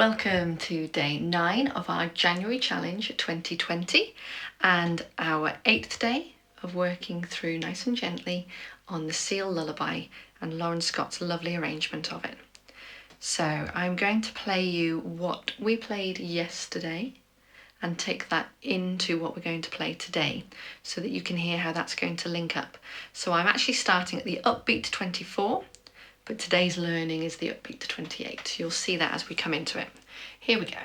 Welcome to day 9 of our January challenge 2020 and our 8th day of working through nice and gently on the Seal Lullaby and Lauren Scott's lovely arrangement of it. So I'm going to play you what we played yesterday and take that into what we're going to play today so that you can hear how that's going to link up. So I'm actually starting at the upbeat 24. But today's learning is the upbeat to 28. You'll see that as we come into it. Here we go.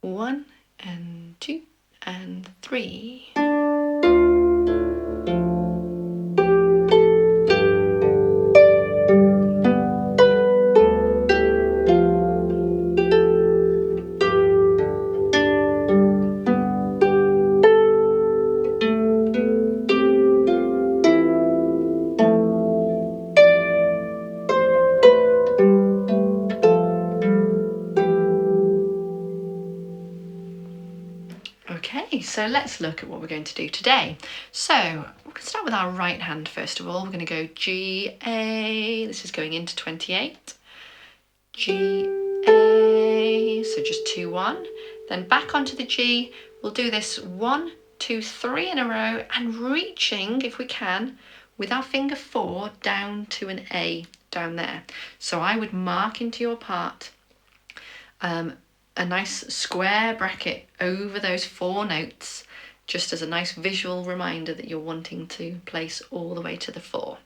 1 and 2 and 3. Okay, so let's look at what we're going to do today. So we're going to start with our right hand first of all. We're going to go G, A, this is going into 28. G, A, so just 2, 1. Then back onto the G, we'll do this 1, 2, 3 in a row and reaching, if we can, with our finger 4 down to an A down there. So I would mark into your part a nice square bracket over those 4 notes, just as a nice visual reminder that you're wanting to place all the way to the 4.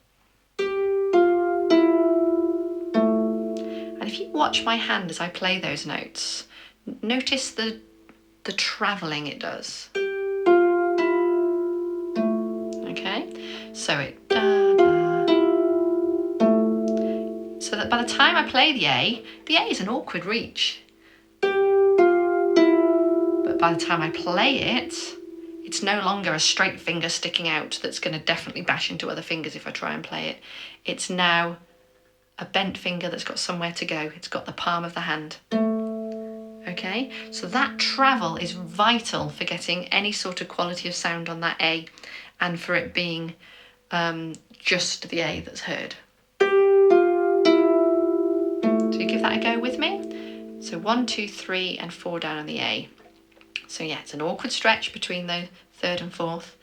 And if you watch my hand as I play those notes, notice the travelling it does. Okay, so it da, da. So that by the time I play the A is an awkward reach. By the time I play it, it's no longer a straight finger sticking out that's going to definitely bash into other fingers if I try and play it. It's now a bent finger that's got somewhere to go. It's got the palm of the hand. Okay, so that travel is vital for getting any sort of quality of sound on that A and for it being just the A that's heard. So you give that a go with me. So 1, 2, 3 and 4 down on the A. So yeah, it's an awkward stretch between the 3rd and 4th.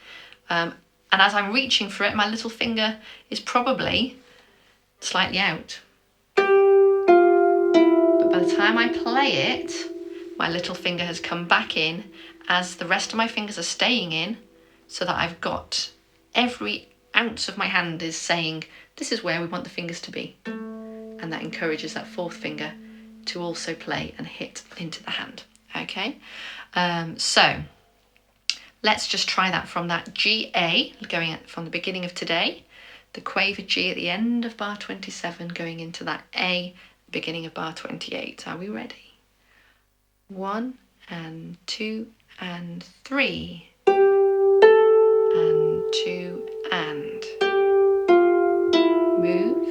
And as I'm reaching for it, my little finger is probably slightly out. But by the time I play it, my little finger has come back in as the rest of my fingers are staying in, so that I've got every ounce of my hand is saying, this is where we want the fingers to be. And that encourages that 4th finger to also play and hit into the hand. Okay, so let's just try that from that G, A, going from the beginning of today, the quavered G at the end of bar 27, going into that A, beginning of bar 28. Are we ready? 1 and 2 and 3 and 2 and move.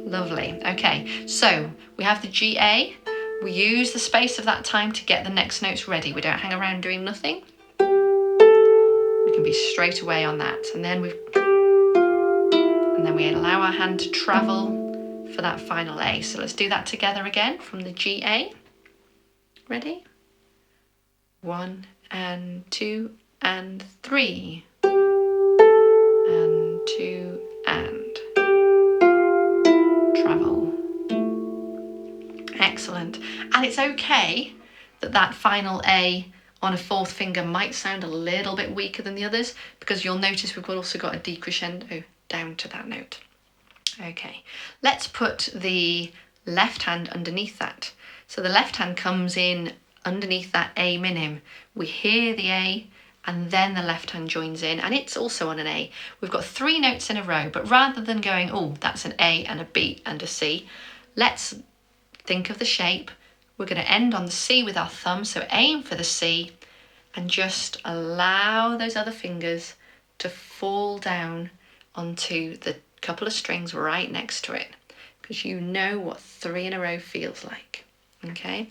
Lovely. Okay, so we have the G, A. We use the space of that time to get the next notes ready. We don't hang around doing nothing. We can be straight away on that. And then we allow our hand to travel for that final A. So let's do that together again from the G, A. Ready? 1 and 2 and 3 and 2 and travel. Excellent. And it's okay that that final A on a 4th finger might sound a little bit weaker than the others, because you'll notice we've also got a decrescendo down to that note. Okay, let's put the left hand underneath that. So the left hand comes in underneath that A minim. We hear the A and then the left hand joins in, and it's also on an A. We've got 3 notes in a row, but rather than going, oh, that's an A and a B and a C, let's think of the shape. We're going to end on the C with our thumb, so aim for the C and just allow those other fingers to fall down onto the couple of strings right next to it, because you know what 3 in a row feels like. Okay,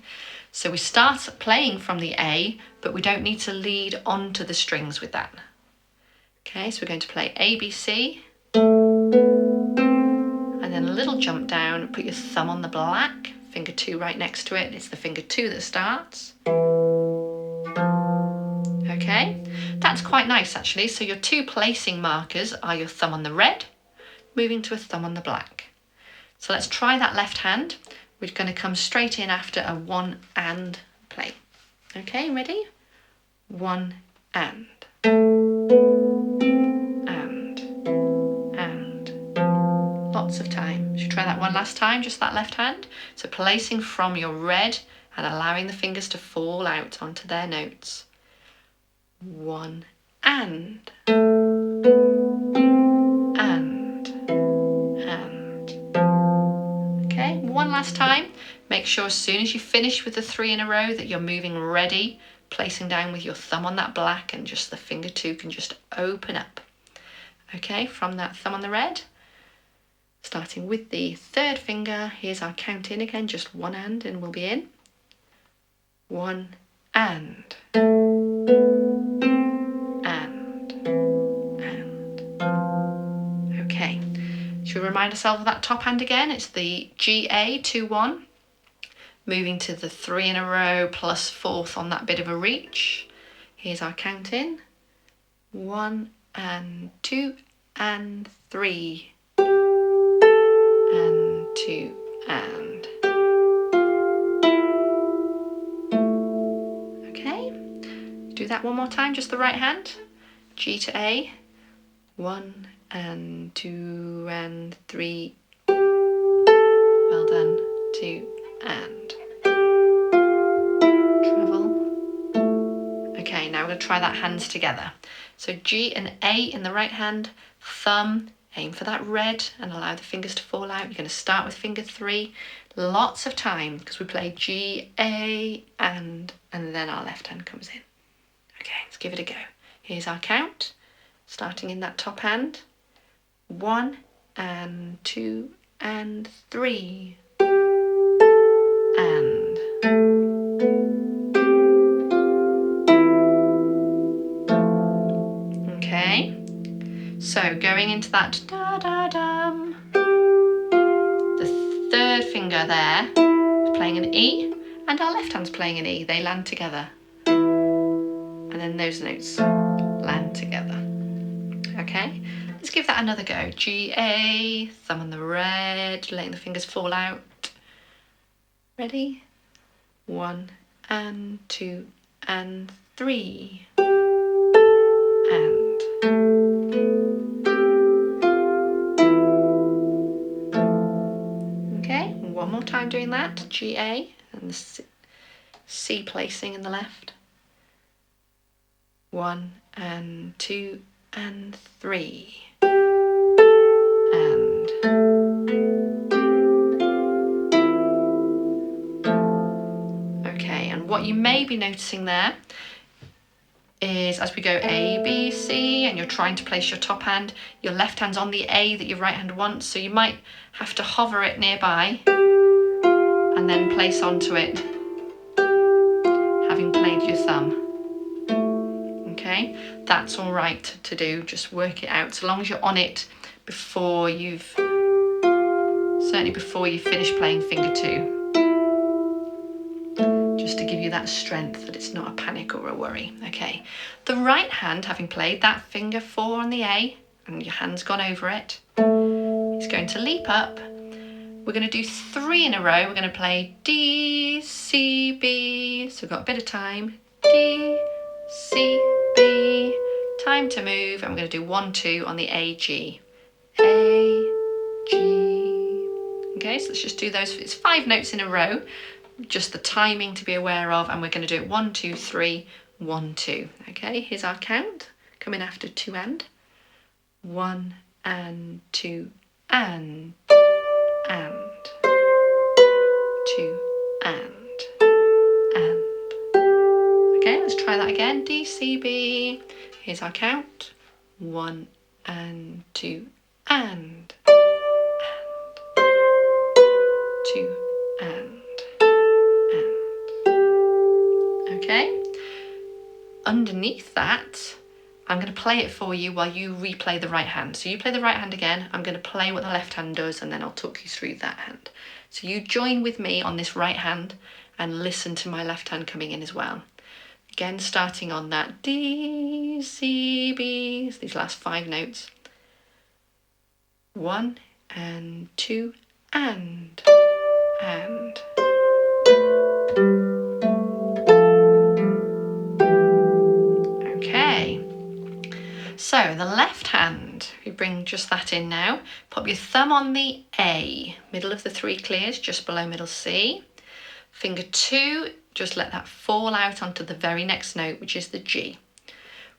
so we start playing from the A, but we don't need to lead onto the strings with that. Okay, so we're going to play A, B, C, and and then a little jump down, put your thumb on the black, finger 2 right next to it. It's the finger 2 that starts. Okay, that's quite nice actually. So your 2 placing markers are your thumb on the red, moving to a thumb on the black. So let's try that left hand. We're going to come straight in after a 1 and play. Okay, ready? 1 and. Lots of time. Should we try that one last time, just that left hand? So placing from your red and allowing the fingers to fall out onto their notes. 1 and. Okay, one last time. Make sure as soon as you finish with the 3 in a row that you're moving ready, placing down with your thumb on that black, and just the finger 2 can just open up. Okay, from that thumb on the red, starting with the 3rd finger, here's our count in again, just 1 and we'll be in. 1 and. Okay, should we remind ourselves of that top hand again? It's the G-A, 2-1. Moving to the 3 in a row plus 4th on that bit of a reach. Here's our count in. 1 and 2 and 3. And 2 and. Okay, do that one more time, just the right hand. G to A. 1 and 2 and 3. Well done. 2 and. Treble. Okay, now we're going to try that hands together. So G and A in the right hand, thumb, aim for that red and allow the fingers to fall out. You're going to start with finger 3. Lots of time because we play G, A, and then our left hand comes in. Okay, let's give it a go. Here's our count, starting in that top hand. 1 and 2 and 3. And. Okay, so going into that da-da-dum, the 3rd finger there is playing an E and our left hand's playing an E. They land together. And then those notes land together. Okay, let's give that another go. G, A, thumb on the red, letting the fingers fall out. Ready? 1 and 2 and 3. And. Okay, one more time doing that. G, A, and the C placing in the left. 1 and 2 and 3. And. Okay, and what you may be noticing there is as we go A, B, C, and you're trying to place your top hand, your left hand's on the A that your right hand wants, so you might have to hover it nearby and then place onto it, having played your thumb. Okay, that's all right to do, just work it out, so long as you're on it before certainly before you finish playing finger 2. Just to give you that strength that it's not a panic or a worry. Okay, the right hand, having played that finger 4 on the A, and your hand's gone over it, it's going to leap up. We're going to do 3 in a row. We're going to play D, C, B. So we've got a bit of time. D, C, B. Time to move, and we're going to do 1, 2 on the A, G. A, G. Okay, so let's just do those. It's 5 notes in a row. Just the timing to be aware of, and we're going to do it 1, 2, 3, 1, 2. Okay, here's our count coming after 2 and. 1 and 2 and 2 and. Okay, let's try that again. D, C, B. Here's our count. 1 and 2 and 2 and. Okay, underneath that I'm going to play it for you while you replay the right hand. So you play the right hand again, I'm going to play what the left hand does, and then I'll talk you through that hand. So you join with me on this right hand and listen to my left hand coming in as well. Again, starting on that D, C, B, these last 5 notes. 1 and 2 and. Okay, so the left hand, we bring just that in now. Pop your thumb on the A, middle of the 3 clears, just below middle C. Finger 2, just let that fall out onto the very next note, which is the G.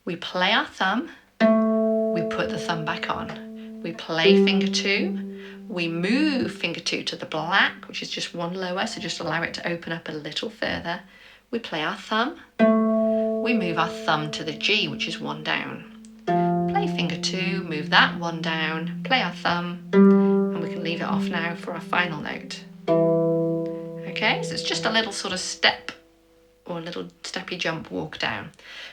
We play our thumb, we put the thumb back on. We play finger 2, we move finger 2 to the black, which is just 1 lower, so just allow it to open up a little further. We play our thumb, we move our thumb to the G, which is 1 down. Play finger 2, move that 1 down, play our thumb, and we can leave it off now for our final note. Okay, so it's just a little sort of step or a little steppy jump walk down.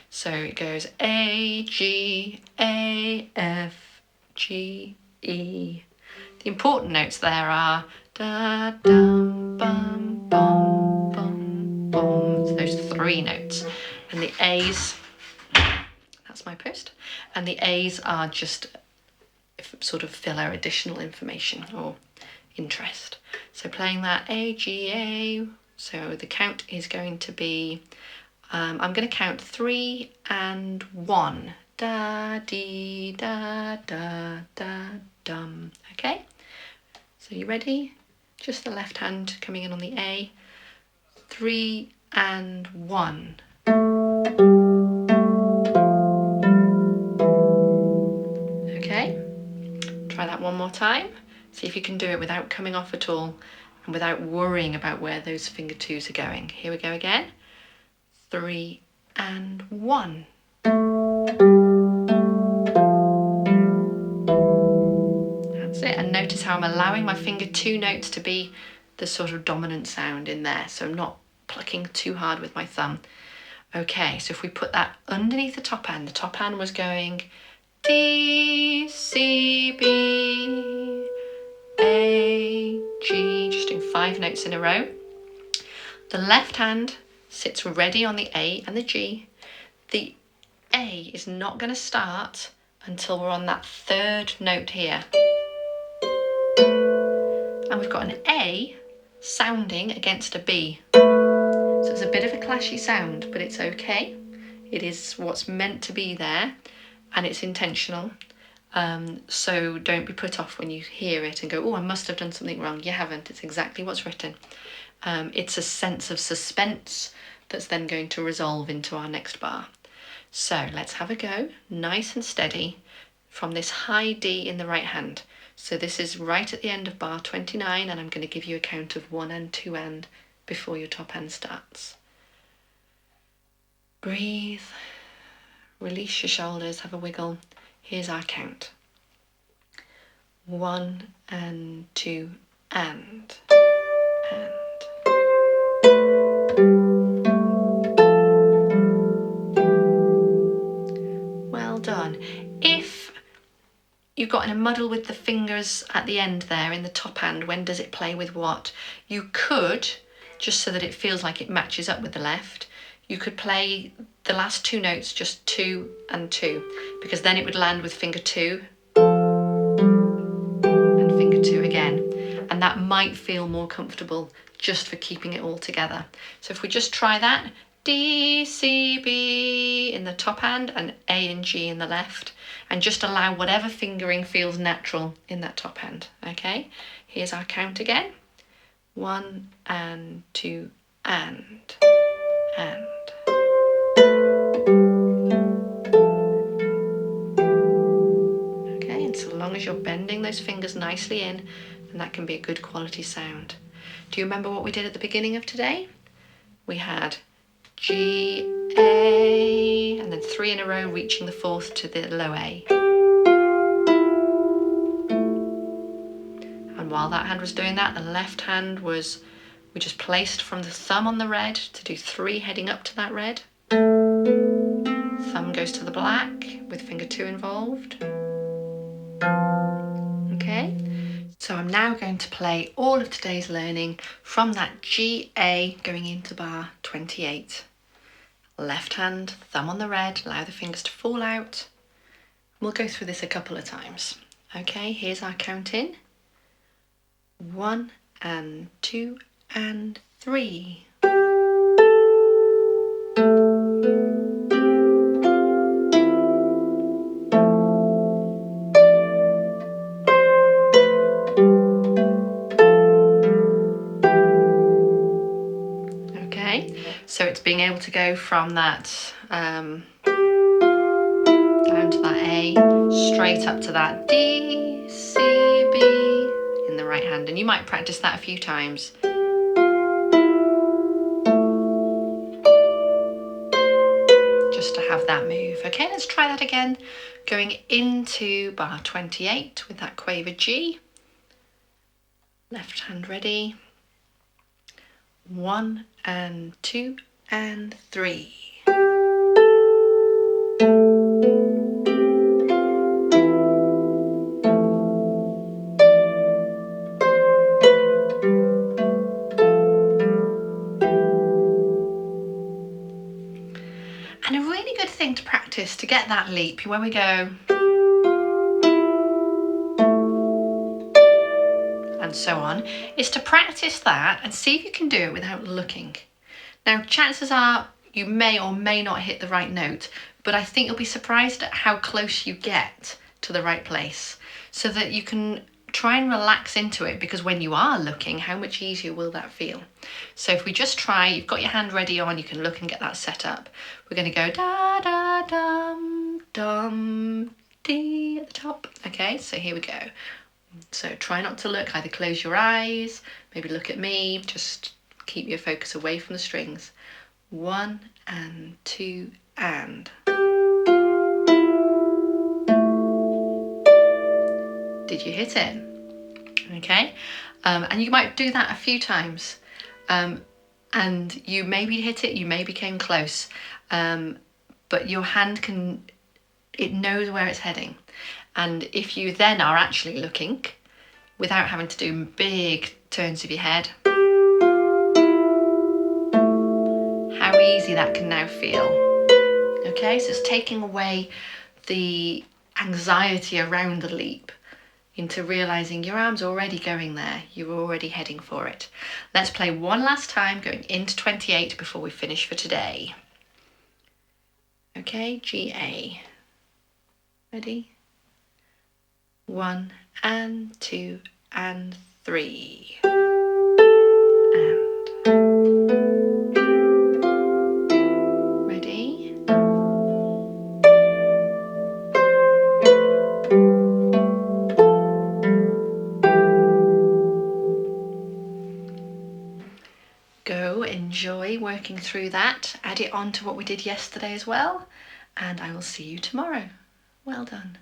So it goes A, G, A, F, G, E. The important notes there are da, dum, bum, bum, bum, bum. So those 3 notes. And the A's, that's my post, and the A's are just sort of filler, additional information or interest. So playing that A, G, A, so the count is going to be, I'm going to count 3 and 1. Da, dee, da, da, da, dum. Okay, so you ready? Just the left hand coming in on the A. 3 and 1. Okay, try that one more time. See if you can do it without coming off at all and without worrying about where those finger 2s are going. Here we go again. 3 and 1. That's it. And notice how I'm allowing my finger 2 notes to be the sort of dominant sound in there. So I'm not plucking too hard with my thumb. Okay, so if we put that underneath the top hand was going D, C, B, A, G, just doing 5 notes in a row. The left hand sits ready on the A and the G. The A is not going to start until we're on that 3rd note here. And we've got an A sounding against a B. So it's a bit of a clashy sound, but it's okay. It is what's meant to be there, and it's intentional. So don't be put off when you hear it and go, oh, I must have done something wrong. You haven't. It's exactly what's written. It's a sense of suspense that's then going to resolve into our next bar. So let's have a go, nice and steady, from this high D in the right hand. So this is right at the end of bar 29, and I'm going to give you a count of 1 and 2 and before your top hand starts. Breathe, release your shoulders, have a wiggle. Here's our count. 1 and 2 and. Well done. If you've got in a muddle with the fingers at the end there in the top hand, when does it play with what? You could, just so that it feels like it matches up with the left, you could play the last 2 notes just 2 and 2, because then it would land with finger 2 and finger 2 again, and that might feel more comfortable just for keeping it all together. So if we just try that, D, C, B in the top hand and A and G in the left, and just allow whatever fingering feels natural in that top hand. Okay, here's our count again. 1 and 2 and. Okay, and so long as you're bending those fingers nicely in, then that can be a good quality sound. Do you remember what we did at the beginning of today? We had G, A, and then 3 in a row, reaching the 4th to the low A. And while that hand was doing that, the left hand was, we just placed from the thumb on the red to do 3 heading up to that red. Thumb thumb goes to the black with finger 2 involved. Okay, so I'm now going to play all of today's learning from that G, A going into bar 28. Left hand, thumb on the red, allow the fingers to fall out. We'll go through this a couple of times. Okay, here's our count in. 1 and 2 and 3. Okay, so it's being able to go from that down to that A, straight up to that D, C, B in the right hand, and you might practice that a few times. Just to have that move. Okay, let's try that again. Going into bar 28 with that quaver G. Left hand ready. 1 and 2 and 3. And a really good thing to practice to get that leap when we go and so on is to practice that and see if you can do it without looking. Now, chances are you may or may not hit the right note, but I think you'll be surprised at how close you get to the right place, so that you can try and relax into it, because when you are looking, how much easier will that feel? So if we just try, you've got your hand ready on, you can look and get that set up. We're going to go da da dum dum dee at the top. Okay, so here we go. So try not to look, either close your eyes, maybe look at me, just keep your focus away from the strings. 1 and 2 and. Did you hit it? Okay, and you might do that a few times, and you maybe hit it, you maybe came close, but your hand it knows where it's heading. And if you then are actually looking without having to do big turns of your head, how easy that can now feel. Okay, so it's taking away the anxiety around the leap into realizing your arm's already going there, you're already heading for it. Let's play one last time going into 28 before we finish for today. Okay, G, A. Ready? 1 and 2 and 3. And. Ready? Go enjoy working through that. Add it on to what we did yesterday as well, and I will see you tomorrow. Well done.